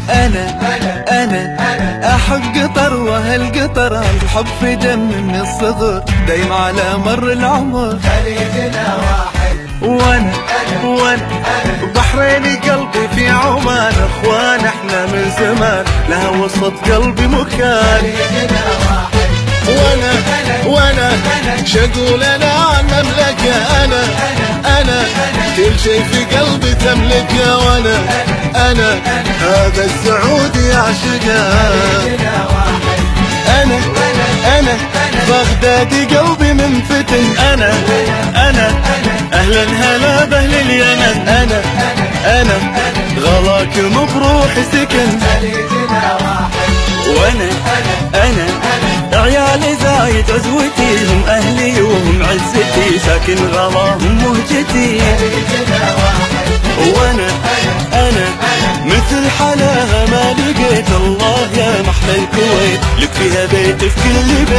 أنا أحب قطر وأهل قطر، الحب في دم من الصغر دايم على مر العمر. خليجنا واحد وأنا بحريني قلبي في عمان، أخوان احنا من زمان لها وسط قلبي مكان. خليجنا واحد وانا شقول انا عن مملكة، انا كل شي في قلبي تملكه، وانا هذا السعودي يعشقه. انا بغدادي قلبي منفتن، انا اهلا هلا باهل اليمن، انا غلاكم بروحي سكن. خليجنا واحد وانا عيالي زايد عزوتي، هم اهلي وهم عزتي، ساكن غلاهم مهجتي. خليجنا واحد وانا مثل حلاها ما لقيت، الله يا محلى الكويت لك فيها بيت في كل بيت.